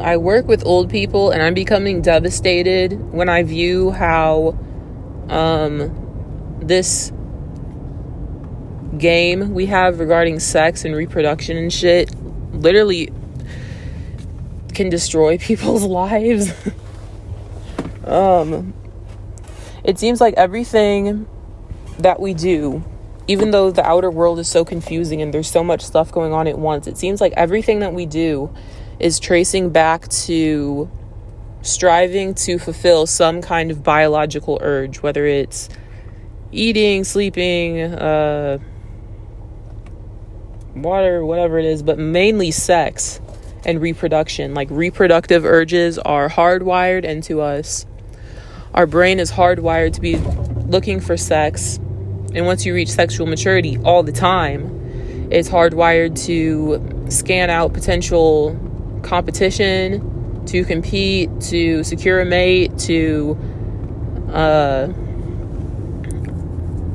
I work with old people, and I'm becoming devastated when I view how this game we have regarding sex and reproduction and shit literally can destroy people's lives. It seems like everything that we do, even though the outer world is so confusing and there's so much stuff going on at once, it seems like everything that we do is tracing back to striving to fulfill some kind of biological urge, whether it's eating, sleeping, water, whatever it is, but mainly sex and reproduction. Like, reproductive urges are hardwired into us. Our brain is hardwired to be looking for sex, and once you reach sexual maturity all the time, it's hardwired to scan out potential competition, to compete, to secure a mate, to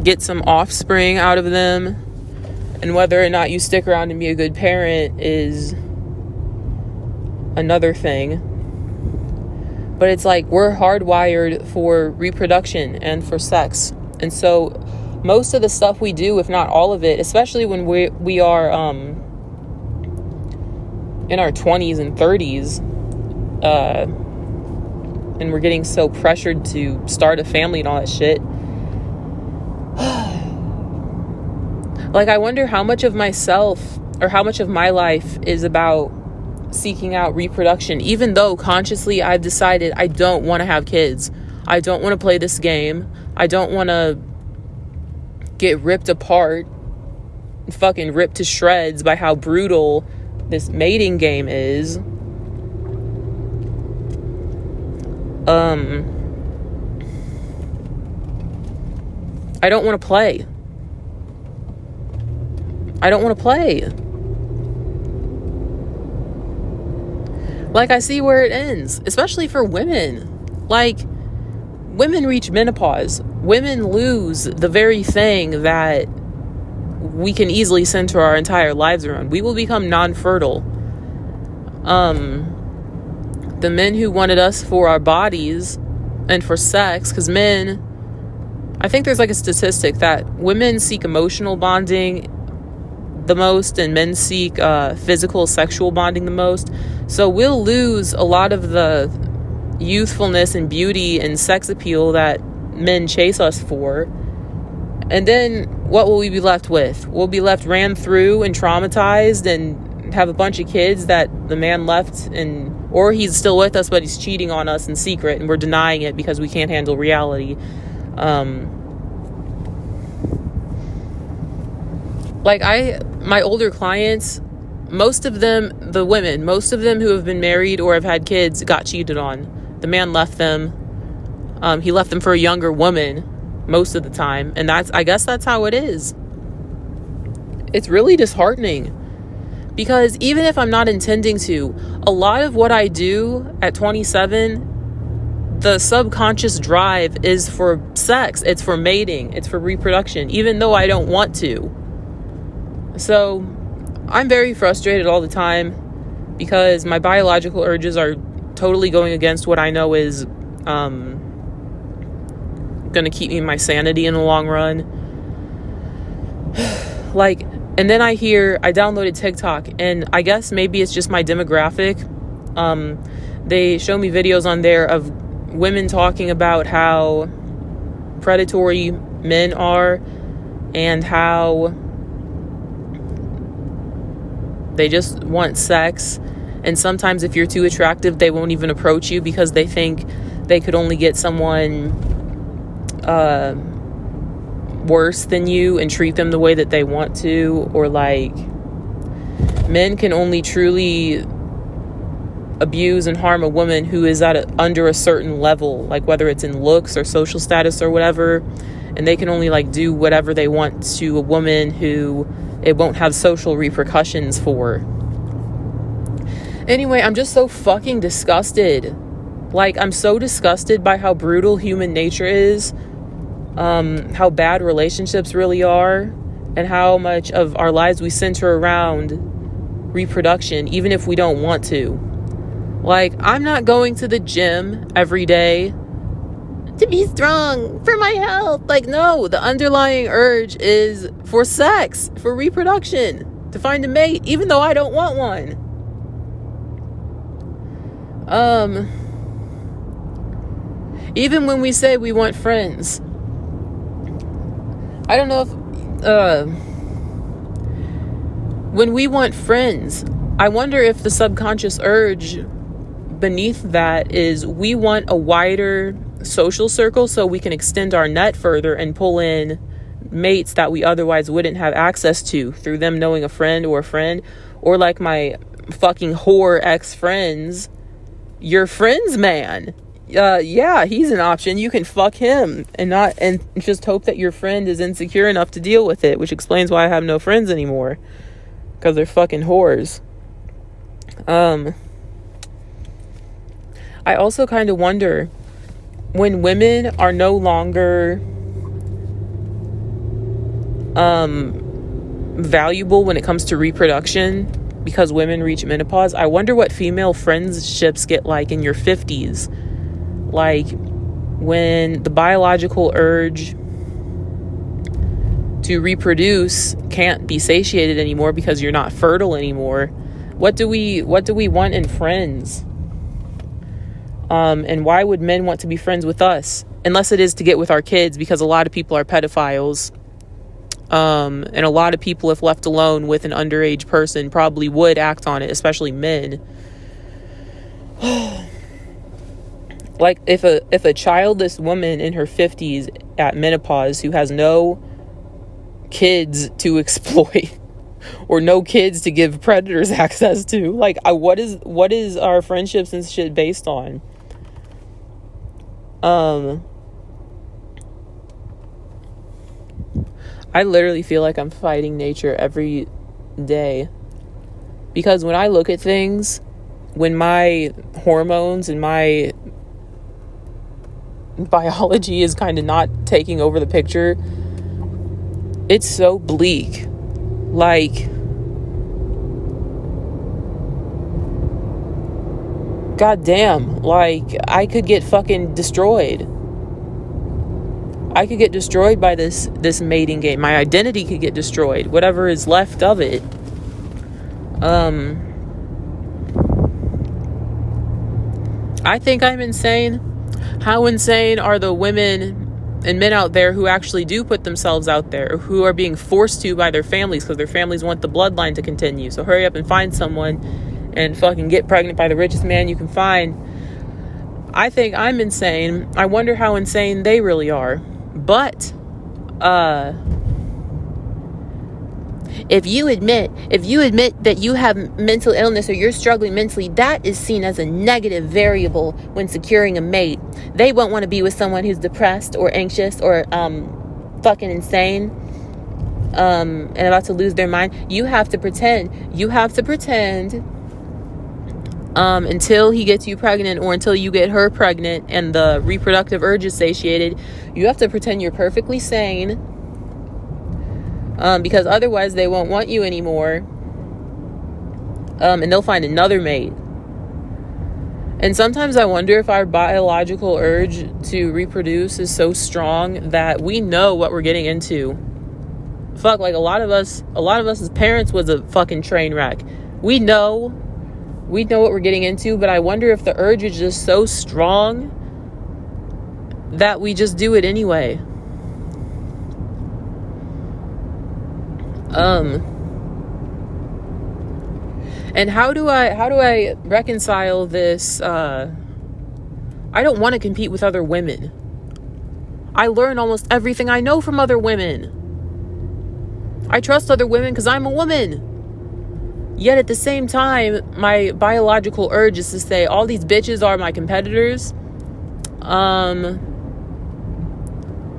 get some offspring out of them. And whether or not you stick around and be a good parent is another thing. But it's like we're hardwired for reproduction and for sex. And so most of the stuff we do, if not all of it, especially when we are in our 20s and 30s, and we're getting so pressured to start a family and all that shit. Like, I wonder how much of myself or how much of my life is about seeking out reproduction, even though consciously I've decided I don't want to have kids. I don't want to play this game. I don't want to get ripped apart, fucking ripped to shreds by how brutal this mating game is. I don't want to play. I don't want to play. Like, I see where it ends, especially for women. Like, women reach menopause. Women lose the very thing that we can easily center our entire lives around. We will become non-fertile. The men who wanted us for our bodies and for sex, because men, I think there's like a statistic that women seek emotional bonding the most and men seek physical sexual bonding the most. So we'll lose a lot of the youthfulness and beauty and sex appeal that men chase us for. And then what will we be left with? We'll be left ran through and traumatized and have a bunch of kids that the man left, and or he's still with us but he's cheating on us in secret and we're denying it because we can't handle reality. My older clients, most of them, the women, most of them who have been married or have had kids got cheated on. The man left them. He left them for a younger woman most of the time. And I guess that's how it is. It's really disheartening. Because even if I'm not intending to, a lot of what I do at 27, the subconscious drive is for sex. It's for mating. It's for reproduction, even though I don't want to. So I'm very frustrated all the time because my biological urges are totally going against what I know is going to keep me my sanity in the long run. And then I downloaded TikTok, and I guess maybe it's just my demographic. They show me videos on there of women talking about how predatory men are and how they just want sex. And sometimes if you're too attractive, they won't even approach you because they think they could only get someone worse than you and treat them the way that they want to. Or like, men can only truly abuse and harm a woman who is under a certain level, like whether it's in looks or social status or whatever, and they can only like do whatever they want to a woman who it won't have social repercussions for. Anyway, I'm just so fucking disgusted. Like, I'm so disgusted by how brutal human nature is, how bad relationships really are, and how much of our lives we center around reproduction, even if we don't want to. Like, I'm not going to the gym every day to be strong for my health. Like, no, the underlying urge is for sex, for reproduction, to find a mate, even though I don't want one. Even when we say we want friends, I don't know if, when we want friends, I wonder if the subconscious urge beneath that is we want a wider social circle so we can extend our net further and pull in mates that we otherwise wouldn't have access to through them knowing a friend, or like my fucking whore ex-friends, your friend's man. Yeah, he's an option. You can fuck him and just hope that your friend is insecure enough to deal with it, which explains why I have no friends anymore, because they're fucking whores. I also kind of wonder, when women are no longer valuable when it comes to reproduction because women reach menopause, I wonder what female friendships get like in your 50s. Like, when the biological urge to reproduce can't be satiated anymore because you're not fertile anymore. What do we want in friends? And why would men want to be friends with us? Unless it is to get with our kids, because a lot of people are pedophiles. And a lot of people, if left alone with an underage person, probably would act on it, especially men. Like, if a childless woman in her 50s at menopause who has no kids to exploit or no kids to give predators access to, like, what is our friendships and shit based on? I literally feel like I'm fighting nature every day, because when I look at things, when my hormones and my biology is kind of not taking over the picture, it's so bleak. Like, goddamn, like, I could get fucking destroyed. I could get destroyed by this mating game. My identity could get destroyed, whatever is left of it. I think I'm insane. How insane are the women and men out there who actually do put themselves out there, or who are being forced to by their families because their families want the bloodline to continue? So hurry up and find someone and fucking get pregnant by the richest man you can find. I think I'm insane. I wonder how insane they really are. But if you admit that you have mental illness or you're struggling mentally, that is seen as a negative variable when securing a mate. They won't want to be with someone who's depressed or anxious or fucking insane and about to lose their mind. You have to pretend until he gets you pregnant, or until you get her pregnant and the reproductive urge is satiated. You have to pretend you're perfectly sane, because otherwise they won't want you anymore, and they'll find another mate. And sometimes I wonder if our biological urge to reproduce is so strong that we know what we're getting into. Fuck, like, a lot of us as parents was a fucking train wreck. We know what we're getting into, but I wonder if the urge is just so strong that we just do it anyway. And how do I reconcile this? I don't want to compete with other women. I learn almost everything I know from other women. I trust other women because I'm a woman. Yet at the same time, my biological urge is to say, all these bitches are my competitors.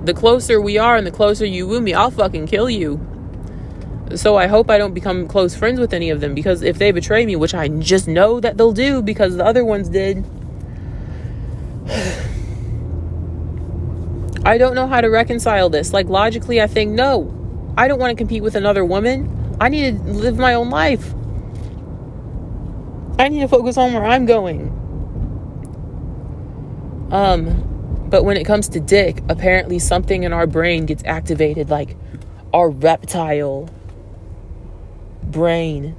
The closer we are and the closer you woo me, I'll fucking kill you. So I hope I don't become close friends with any of them, because if they betray me, which I just know that they'll do because the other ones did, I don't know how to reconcile this. Like, logically, I think, no, I don't want to compete with another woman. I need to live my own life. I need to focus on where I'm going. But when it comes to dick, apparently something in our brain gets activated, like our reptile brain.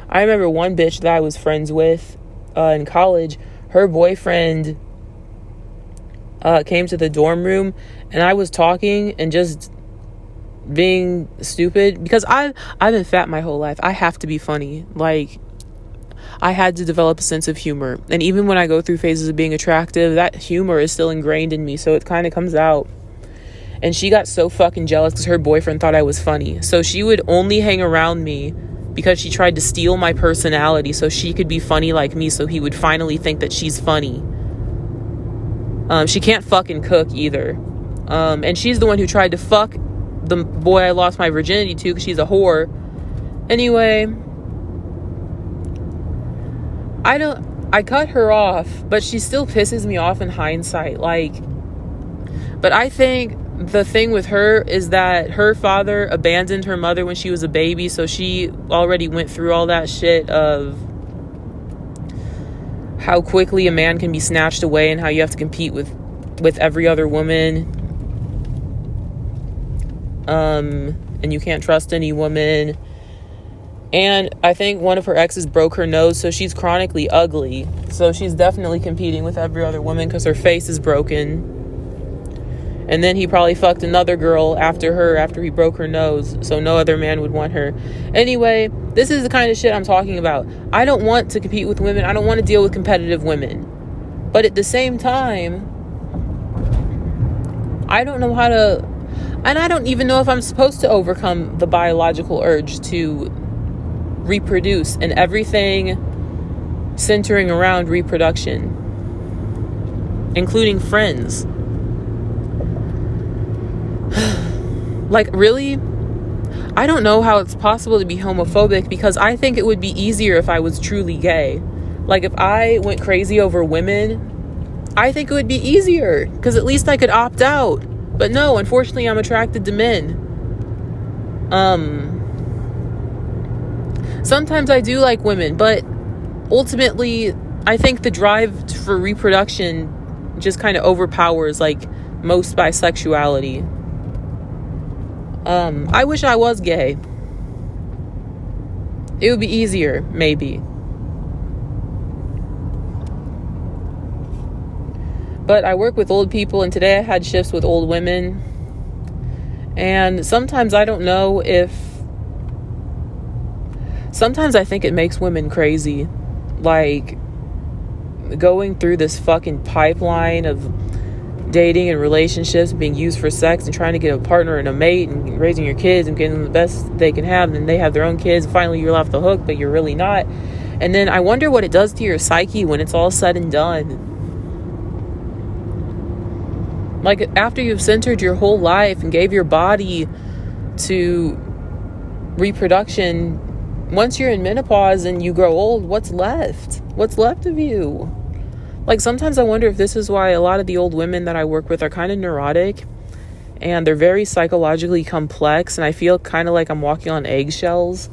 I remember one bitch that I was friends with in college. Her boyfriend came to the dorm room, and I was talking and just being stupid because I've been fat my whole life. I have to be funny. Like, I had to develop a sense of humor, and even when I go through phases of being attractive, that humor is still ingrained in me, so it kind of comes out. And she got so fucking jealous because her boyfriend thought I was funny, so she would only hang around me because she tried to steal my personality so she could be funny like me, so he would finally think that she's funny. She can't fucking cook either, and she's the one who tried to fuck the boy I lost my virginity to because she's a whore. Anyway, I cut her off, but she still pisses me off in hindsight. But I think the thing with her is that her father abandoned her mother when she was a baby, so she already went through all that shit of how quickly a man can be snatched away and how you have to compete with every other woman. And you can't trust any woman. And I think one of her exes broke her nose, so she's chronically ugly. So she's definitely competing with every other woman because her face is broken. And then he probably fucked another girl after he broke her nose, so no other man would want her. Anyway, this is the kind of shit I'm talking about. I don't want to compete with women. I don't want to deal with competitive women. But at the same time, I don't know how to... And I don't even know if I'm supposed to overcome the biological urge to reproduce and everything centering around reproduction, including friends. Like, really? I don't know how it's possible to be homophobic because I think it would be easier if I was truly gay. Like, if I went crazy over women, I think it would be easier because at least I could opt out. But no, unfortunately, I'm attracted to men. Sometimes I do like women, but ultimately, I think the drive for reproduction just kind of overpowers, like, most bisexuality. I wish I was gay. It would be easier, maybe. But I work with old people, and today I had shifts with old women. And sometimes I don't know if... Sometimes I think it makes women crazy. Like, going through this fucking pipeline of dating and relationships, being used for sex, and trying to get a partner and a mate, and raising your kids and getting them the best they can have, and they have their own kids, and finally you're off the hook, but you're really not. And then I wonder what it does to your psyche when it's all said and done. Like, after you've centered your whole life and gave your body to reproduction, once you're in menopause and you grow old, what's left? What's left of you? Like, sometimes I wonder if this is why a lot of the old women that I work with are kind of neurotic, and they're very psychologically complex, and I feel kind of like I'm walking on eggshells.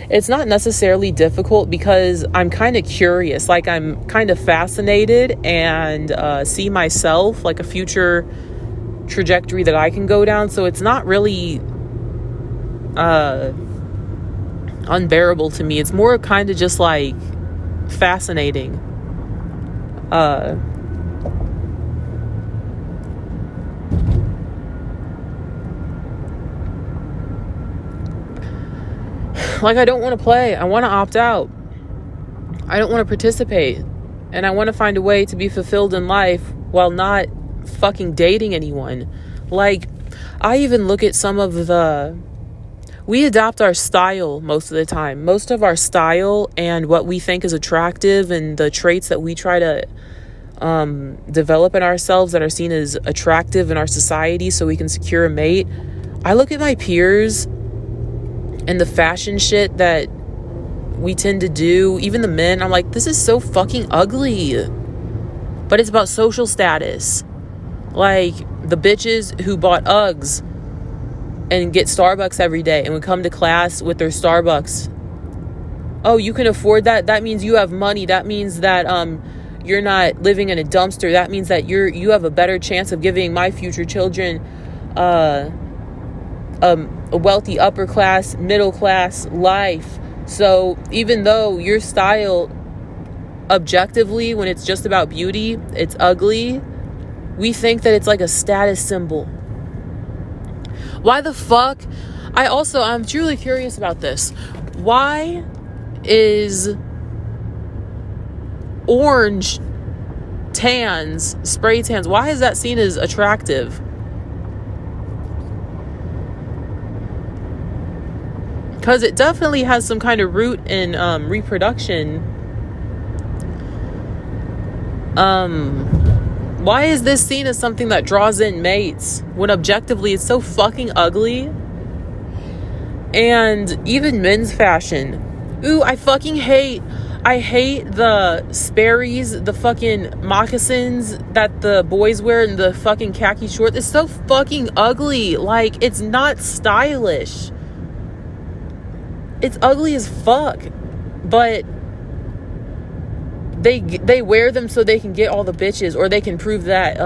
It's not necessarily difficult because I'm kind of curious. Like, I'm kind of fascinated and see myself, like, a future trajectory that I can go down. So it's not really unbearable to me. It's more kind of just, like, fascinating. Like, I don't want to play. I want to opt out. I don't want to participate. And I want to find a way to be fulfilled in life while not fucking dating anyone. Like, I even look at some of we adopt our style most of the time. Most of our style and what we think is attractive and the traits that we try to develop in ourselves that are seen as attractive in our society so we can secure a mate. I look at my peers and the fashion shit that we tend to do, even the men, I'm like, this is so fucking ugly. But it's about social status. Like, the bitches who bought Uggs and get Starbucks every day and would come to class with their Starbucks oh, you can afford that, that means you have money, that means that you're not living in a dumpster, that means that you have a better chance of giving my future children a wealthy upper class, middle class life. So even though your style, objectively, when it's just about beauty, it's ugly, we think that it's like a status symbol. Why the fuck? I'm truly curious about this. Why is orange tans, spray tans, why is that seen as attractive? Because it definitely has some kind of root in reproduction. Why is this seen as something that draws in mates when objectively it's so fucking ugly? And even men's fashion. Ooh, I hate the Sperry's, the fucking moccasins that the boys wear and the fucking khaki shorts. It's so fucking ugly. Like, it's not stylish. It's ugly as fuck. But they wear them so they can get all the bitches, or they can prove that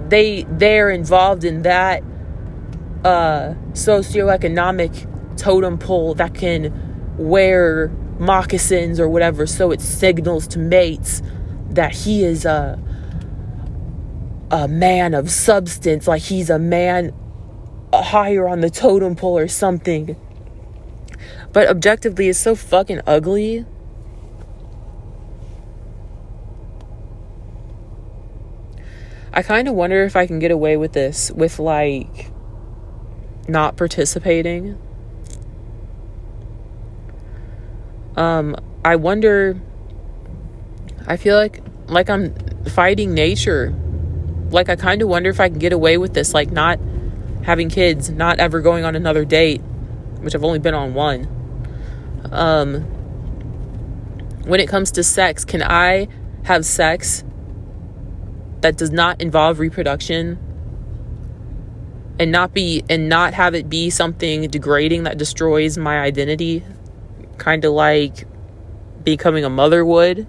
they're involved in that socioeconomic totem pole that can wear moccasins or whatever, so it signals to mates that he is a man of substance, like he's a man higher on the totem pole or something. But objectively, it's so fucking ugly. I kind of wonder if I can get away with this, with like not participating. I wonder, I feel like I'm fighting nature. Like, I kind of wonder if I can get away with this, like not having kids, not ever going on another date, which I've only been on one. When it comes to sex, can I have sex that does not involve reproduction and not have it be something degrading that destroys my identity, kind of like becoming a mother would?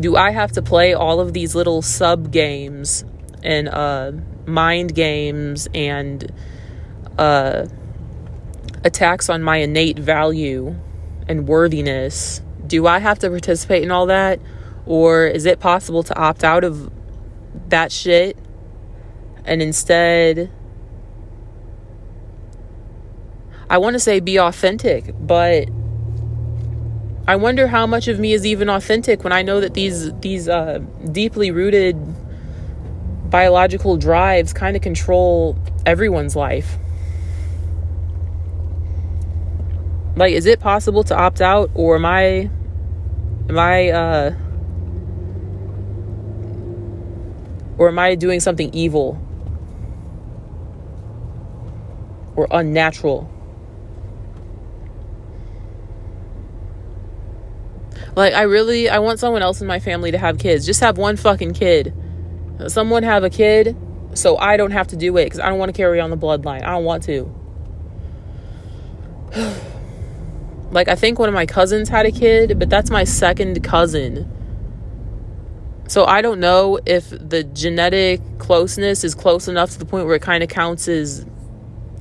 Do I have to play all of these little sub games and mind games and attacks on my innate value and worthiness? Do I have to participate in all that? Or is it possible to opt out of that shit and instead, I want to say be authentic, but I wonder how much of me is even authentic when I know that these deeply rooted biological drives kind of control everyone's life. Like, is it possible to opt out, or am I doing something evil or unnatural? Like, I want someone else in my family to have kids. Just have one fucking kid. Someone have a kid so I don't have to do it, because I don't want to carry on the bloodline. I don't want to. Like, I think one of my cousins had a kid, but that's my second cousin. So I don't know if the genetic closeness is close enough to the point where it kind of counts as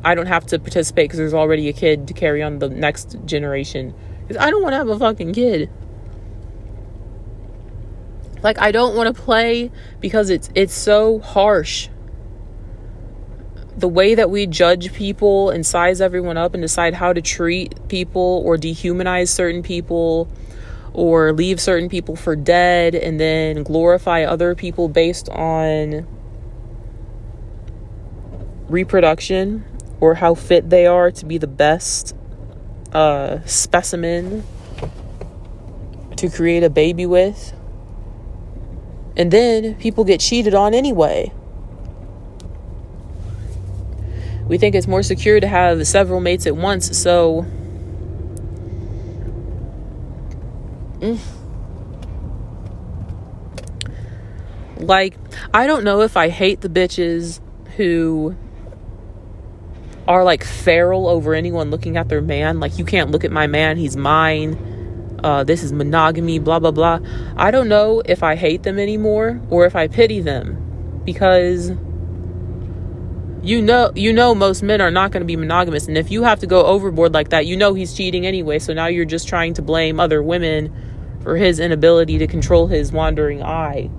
I don't have to participate because there's already a kid to carry on the next generation. Because I don't want to have a fucking kid. Like, I don't want to play because it's so harsh. The way that we judge people and size everyone up and decide how to treat people or dehumanize certain people or leave certain people for dead and then glorify other people based on reproduction or how fit they are to be the best specimen to create a baby with. And then people get cheated on anyway. We think it's more secure to have several mates at once, so like, I don't know if I hate the bitches who are like feral over anyone looking at their man. Like, you can't look at my man, he's mine. This is monogamy, blah, blah, blah. I don't know if I hate them anymore or if I pity them, because you know most men are not going to be monogamous. And if you have to go overboard like that, he's cheating anyway. So now you're just trying to blame other women for his inability to control his wandering eye.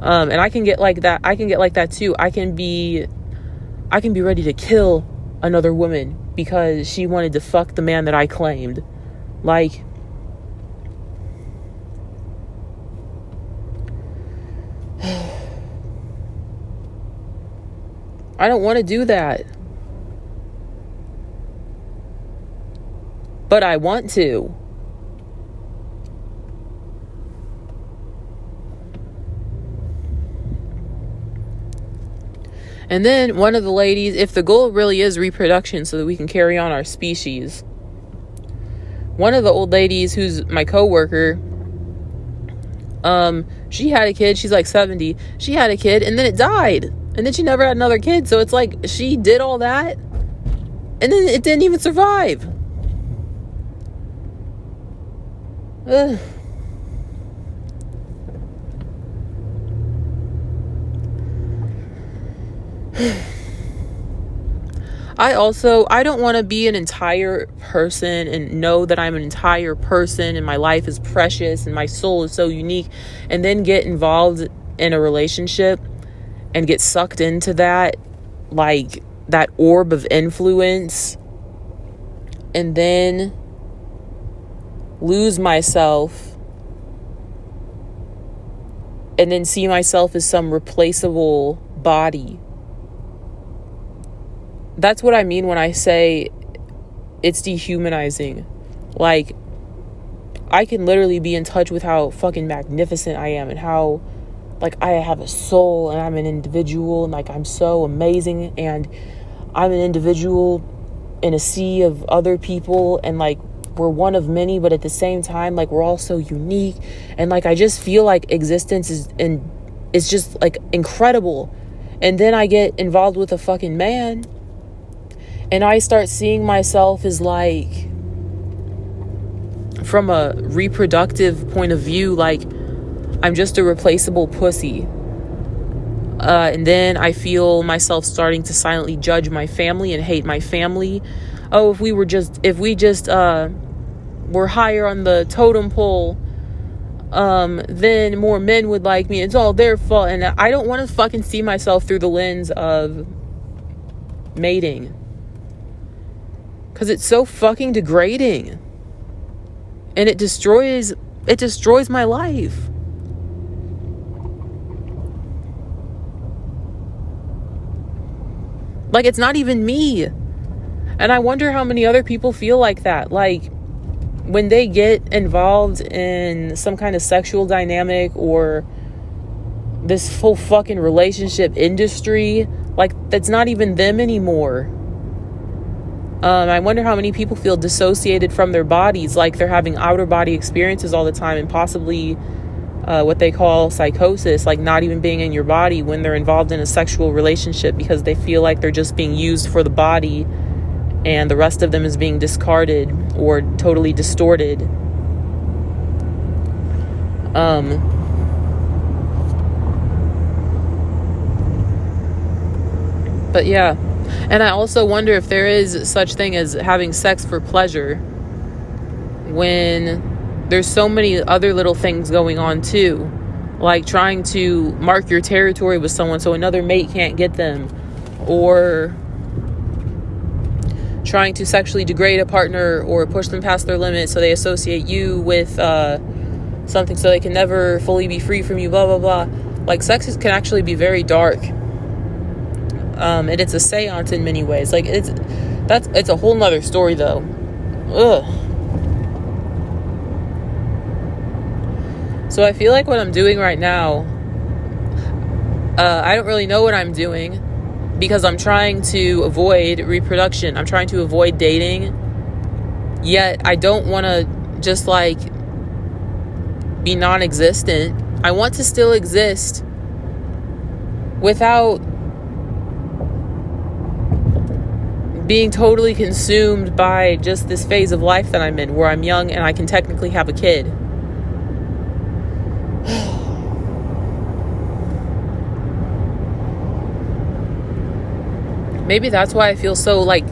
And I can get like that. I can get like that too. I can be ready to kill another woman because she wanted to fuck the man that I claimed. Like, I don't want to do that. But I want to. And then one of the ladies, if the goal really is reproduction so that we can carry on our species, one of the old ladies who's my coworker, she had a kid. She's like 70. She had a kid and then it died. And then she never had another kid. So it's like she did all that and then it didn't even survive. Ugh. I don't want to be an entire person and know that I'm an entire person and my life is precious and my soul is so unique, and then get involved in a relationship and get sucked into that, like that orb of influence, and then lose myself and then see myself as some replaceable body. That's what I mean when I say it's dehumanizing. Like, I can literally be in touch with how fucking magnificent I am and how, like, I have a soul and I'm an individual and, like, I'm so amazing and I'm an individual in a sea of other people and, like, we're one of many, but at the same time, like, we're all so unique. And, like, I just feel like existence is just, like, incredible. And then I get involved with a fucking man and I start seeing myself as, like, from a reproductive point of view, like, I'm just a replaceable pussy. And then I feel myself starting to silently judge my family and hate my family. Oh, if we just were higher on the totem pole, then more men would like me. It's all their fault. And I don't want to fucking see myself through the lens of mating. 'Cause it's so fucking degrading. And it destroys my life. Like, it's not even me. And I wonder how many other people feel like that. Like, when they get involved in some kind of sexual dynamic or this full fucking relationship industry, like, that's not even them anymore. I wonder how many people feel dissociated from their bodies, like they're having outer body experiences all the time, and possibly what they call psychosis, like not even being in your body when they're involved in a sexual relationship, because they feel like they're just being used for the body and the rest of them is being discarded or totally distorted. But yeah. And I also wonder if there is such thing as having sex for pleasure when there's so many other little things going on too, like trying to mark your territory with someone so another mate can't get them, or trying to sexually degrade a partner or push them past their limits so they associate you with something so they can never fully be free from you, blah blah blah. Like, sex can actually be very dark. And it's a seance in many ways. Like, it's a whole nother story though. Ugh. So I feel like what I'm doing right now, I don't really know what I'm doing, because I'm trying to avoid reproduction. I'm trying to avoid dating. Yet I don't want to just like be non-existent. I want to still exist without being totally consumed by just this phase of life that I'm in, where I'm young and I can technically have a kid. Maybe that's why I feel so like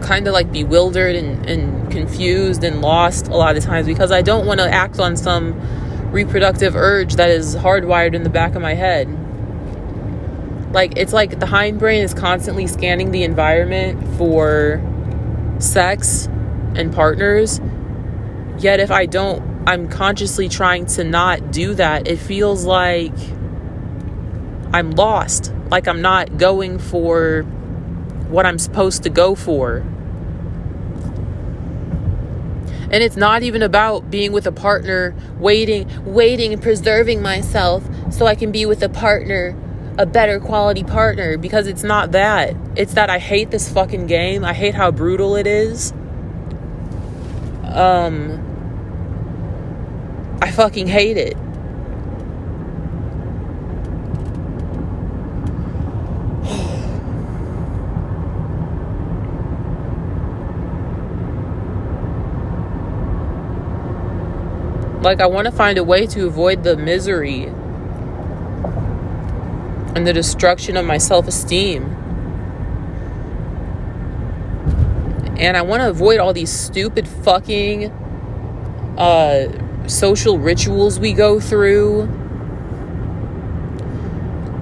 kind of like bewildered and confused and lost a lot of times, because I don't want to act on some reproductive urge that is hardwired in the back of my head. Like, it's like the hindbrain is constantly scanning the environment for sex and partners. Yet if I'm consciously trying to not do that. It feels like I'm lost. Like I'm not going for what I'm supposed to go for. And it's not even about being with a partner, waiting and preserving myself so I can be with a partner, a better quality partner, because it's not that. It's that I hate this fucking game. I hate how brutal it is. I fucking hate it. Like, I want to find a way to avoid the misery and the destruction of my self-esteem. And I want to avoid all these stupid fucking social rituals we go through.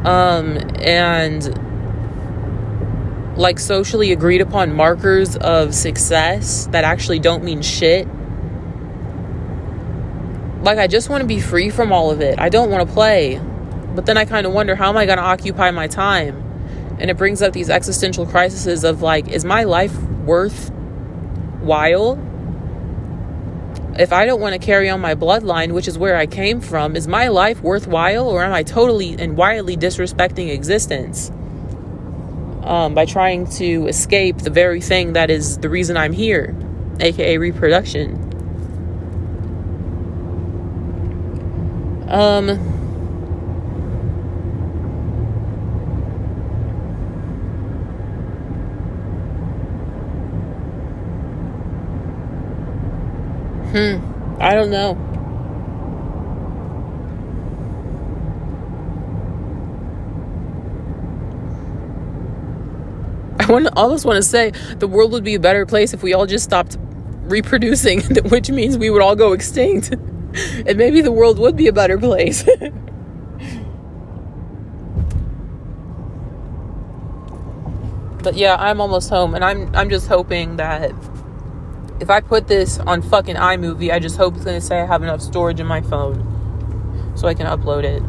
And like socially agreed upon markers of success that actually don't mean shit. Like, I just want to be free from all of it. I don't want to play. But then I kind of wonder, how am I going to occupy my time? And it brings up these existential crises of like, is my life worthwhile? If I don't want to carry on my bloodline, which is where I came from, is my life worthwhile? Or am I totally and wildly disrespecting existence by trying to escape the very thing that is the reason I'm here, aka reproduction? I don't know. I almost want to say the world would be a better place if we all just stopped reproducing, which means we would all go extinct. And maybe the world would be a better place. But yeah, I'm almost home, and I'm just hoping that if I put this on fucking iMovie, I just hope it's going to say I have enough storage in my phone so I can upload it.